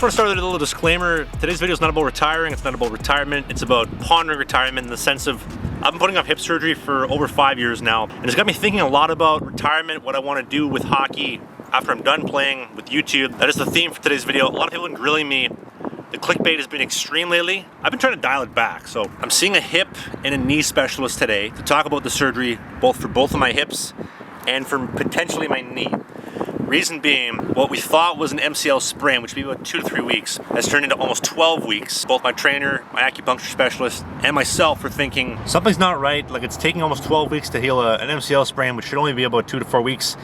just want to start with a little disclaimer. Today's video is not about retiring, it's not about retirement, it's about pondering retirement in the sense of I've been putting off hip surgery for over 5 years now, and it's got me thinking a lot about retirement, what I want to do with hockey after I'm done playing, with YouTube. That is the theme for today's video. A lot of people have been grilling me. The clickbait has been extreme lately. I've been trying to dial it back. So I'm seeing a hip and a knee specialist today to talk about the surgery, both for both of my hips and for potentially my knee. Reason being, what we thought was an MCL sprain, which would be about 2 to 3 weeks, has turned into almost 12 weeks. Both my trainer, my acupuncture specialist, and myself are thinking something's not right. Like, it's taking almost 12 weeks to heal an MCL sprain, which should only be about 2 to 4 weeks.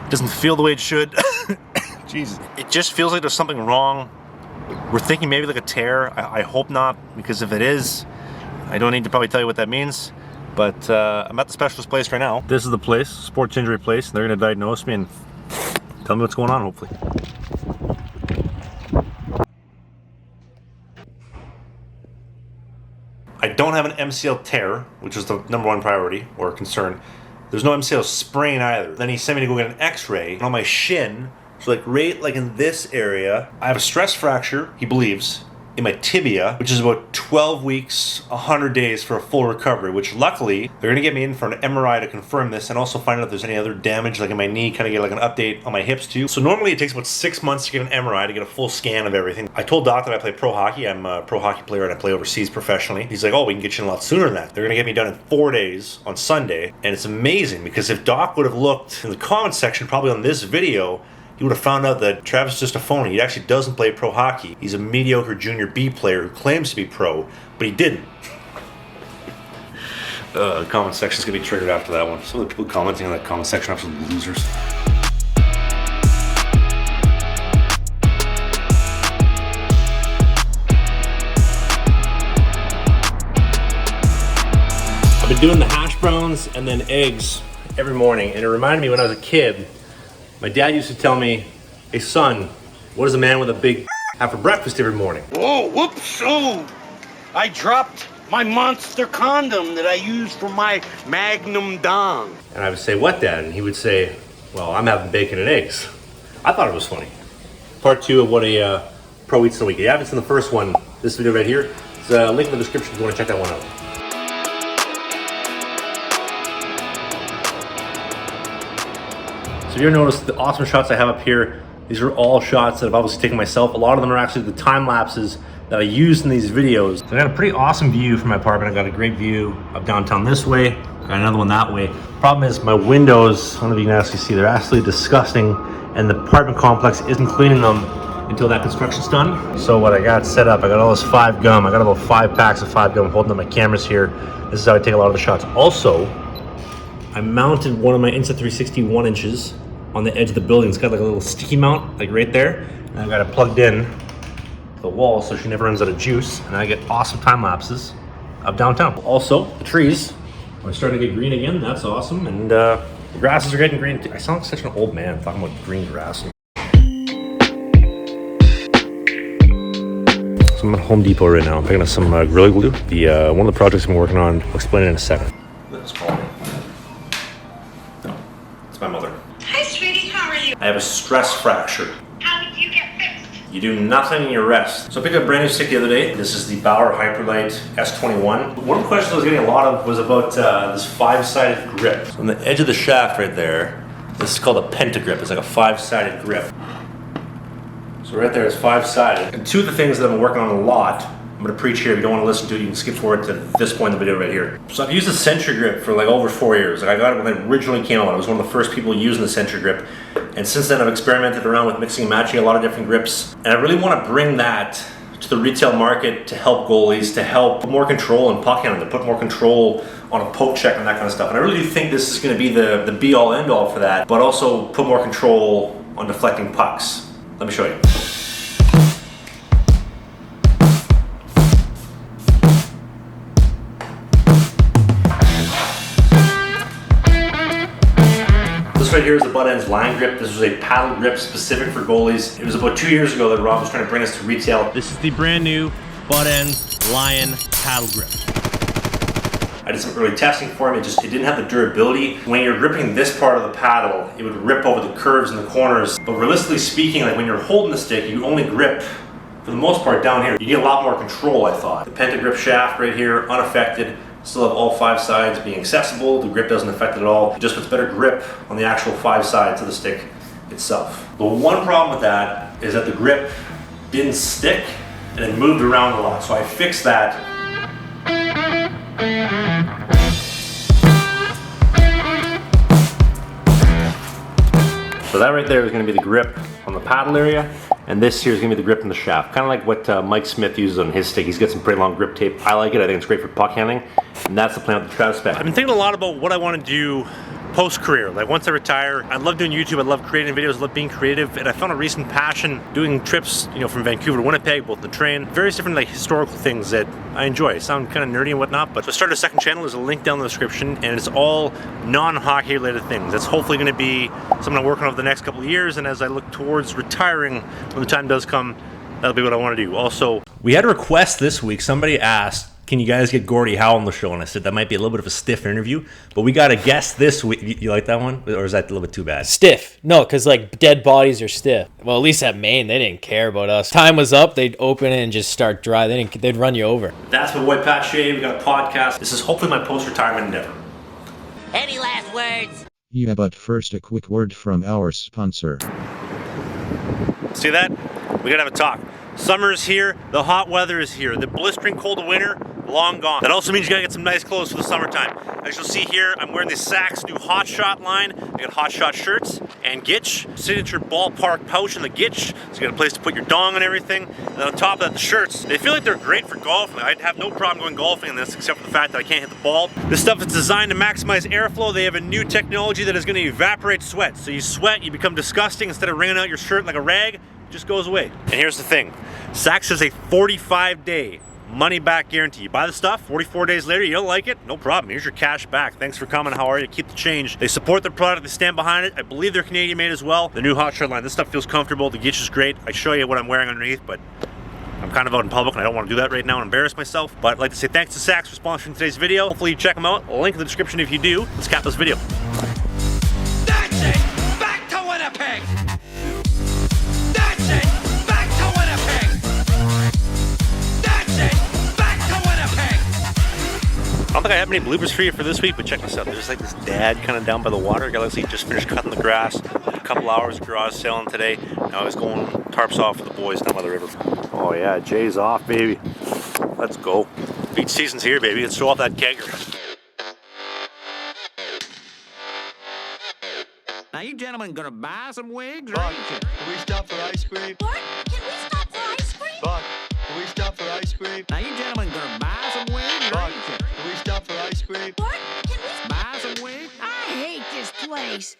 It doesn't feel the way it should. Jesus. It just feels like there's something wrong. We're thinking maybe like a tear. I hope not, because if it is, I don't need to probably tell you what that means. But I'm at the specialist place right now. This is the place, sports injury place, and they're gonna diagnose me and tell me what's going on, hopefully. I don't have an MCL tear, which is the #1 priority or concern. There's no MCL sprain either. Then he sent me to go get an X-ray on my shin. So right in this area, I have a stress fracture, he believes, in my tibia, which is about 12 weeks, 100 days for a full recovery, which luckily, they're gonna get me in for an MRI to confirm this and also find out if there's any other damage like in my knee, kind of get like an update on my hips too. So normally it takes about 6 months to get an MRI to get a full scan of everything. I told Doc that I play pro hockey. I'm a pro hockey player and I play overseas professionally. He's like, oh, we can get you in a lot sooner than that. They're gonna get me done in 4 days on Sunday. And it's amazing because if Doc would have looked in the comment section, probably on this video, he would have found out that Travis is just a phony. He actually doesn't play pro hockey. He's a mediocre junior B player who claims to be pro, but he didn't. The comment section's gonna be triggered after that one. Some of the people commenting on that comment section are absolute losers. I've been doing the hash browns and then eggs every morning, and it reminded me when I was a kid. My dad used to tell me, hey son, what does a man with a big have for breakfast every morning? Whoa, whoops, oh, I dropped my monster condom that I used for my Magnum Dong. And I would say, what, Dad? And he would say, well, I'm having bacon and eggs. I thought it was funny. Part 2 of what a pro eats in a week. If you haven't seen the first one, this video right here, there's a link in the description if you want to check that one out. So you notice the awesome shots I have up here. These are all shots that I've obviously taken myself. A lot of them are actually the time lapses that I used in these videos. So I got a pretty awesome view from my apartment. I got a great view of downtown this way. I got another one that way. Problem is my windows, I don't know if you can actually see, they're absolutely disgusting, and the apartment complex isn't cleaning them until that construction's done. So what I got set up, I got all this 5 gum. I got about 5 packs of 5 gum. I'm holding up my cameras here. This is how I take a lot of the shots. Also, I mounted one of my Insta360 1 inches on the edge of the building. It's got like a little sticky mount, like right there. And I've got it plugged in to the wall so she never runs out of juice. And I get awesome time lapses of downtown. Also, the trees are starting to get green again. That's awesome. And the grasses are getting green too. I sound like such an old man talking about green grass. So I'm at Home Depot right now. I'm picking up some Gorilla Glue. One of the projects I'm working on, I'll explain it in a second. Let's call me. No, it's my mother. Hi, sweetie, how are you? I have a stress fracture. How did you get fixed? You do nothing and you rest. So I picked up a brand new stick the other day. This is the Bauer Hyperlite S21. One of the questions I was getting a lot of was about this 5-sided grip. So on the edge of the shaft right there, this is called a pentagrip. It's like a 5-sided grip. So right there is 5-sided. And 2 of the things that I'm working on a lot, I'm gonna preach here. If you don't want to listen to it, you can skip forward to this point in the video right here. So I've used the Century Grip for like over 4 years. Like I got it when it originally came out. I was one of the first people using the Century Grip. And since then I've experimented around with mixing and matching a lot of different grips. And I really want to bring that to the retail market to help goalies, to help put more control in puck handling, to put more control on a poke check and that kind of stuff. And I really do think this is gonna be the be all end all for that, but also put more control on deflecting pucks. Let me show you. This right here is the Butt Ends line grip. This was a paddle grip specific for goalies. It was about 2 years ago that Rob was trying to bring us to retail. This is the brand new Butt Ends Lion paddle grip. I did some early testing for him. It didn't have the durability. When you're gripping this part of the paddle, it would rip over the curves and the corners. But realistically speaking, like when you're holding the stick, you only grip For the most part down here, you get a lot more control, I thought. The pentagrip shaft right here, unaffected. Still have all 5 sides being accessible. The grip doesn't affect it at all. It just puts better grip on the actual 5 sides of the stick itself. The one problem with that is that the grip didn't stick and it moved around a lot. So I fixed that. So that right there is going to be the grip on the paddle area, and this here is going to be the grip on the shaft. Kind of like what Mike Smith uses on his stick. He's got some pretty long grip tape. I like it. I think it's great for puck handling, and that's the plan with the TRAVSUCKS. I've been thinking a lot about what I want to do post-career. Like once I retire, I love doing YouTube, I love creating videos, I love being creative, and I found a recent passion doing trips, you know, from Vancouver to Winnipeg, both the train, various different like historical things that I enjoy. I sound kind of nerdy and whatnot, but so I started a second channel. There's a link down in the description, and it's all non-hockey related things. That's hopefully going to be something I'm working on over the next couple of years, and as I look towards retiring when the time does come, that'll be what I want to do. Also, we had a request this week. Somebody asked, can you guys get Gordie Howe on the show? And I said that might be a little bit of a stiff interview, but we got a guest this week. You like that one? Or is that a little bit too bad? Stiff. No, because like dead bodies are stiff. Well, at least at Maine, they didn't care about us. Time was up, they'd open it and just start dry. They'd run you over. That's with White Pat Shea. We got a podcast. This is hopefully my post-retirement endeavor. Any last words? Yeah, but first a quick word from our sponsor. See that? We gotta have a talk. Summer is here, the hot weather is here, the blistering cold of winter, long gone. That also means you gotta get some nice clothes for the summertime. As you'll see here, I'm wearing the SLANGIN new Hot Shot line. I got Hot Shot shirts and Gitch, signature ballpark pouch in the Gitch, so you got a place to put your dong and everything. And on top of that, the shirts, they feel like they're great for golfing. I'd have no problem going golfing in this, except for the fact that I can't hit the ball. This stuff is designed to maximize airflow. They have a new technology that is gonna evaporate sweat. So you sweat, you become disgusting. Instead of wringing out your shirt like a rag, it just goes away. And here's the thing, SLANGIN has a 45-day money back guarantee. You buy the stuff, 44 days later, you don't like it, no problem. Here's your cash back. Thanks for coming. How are you? Keep the change. They support their product. They stand behind it. I believe they're Canadian made as well. The new Hot Shot line. This stuff feels comfortable. The Gitch is great. I show you what I'm wearing underneath, but I'm kind of out in public and I don't want to do that right now and embarrass myself. But I'd like to say thanks to SLANGIN for sponsoring today's video. Hopefully you check them out. Link in the description if you do. Let's cap this video. That's it! Back to Winnipeg! That's it! Back to Winnipeg! That's it! Back to Winnipeg! I don't think I have any bloopers for you for this week, but check this out. There's like this dad kind of down by the water. Guy looks like he just finished cutting the grass. A couple hours of garage sailing today. Now he's going tarps off for the boys down by the river. Oh yeah, Jay's off, baby. Let's go. Beach season's here, baby. Let's show off that kegger. Now you gentlemen gonna buy some wigs, Buck, right? can we stop for ice cream? What? Can we stop for ice cream? Buck, can we stop for ice cream? Now you gentlemen gonna buy some wigs, Buck, right? can we stop for ice cream? What? Can we Buy some wigs? I hate this place.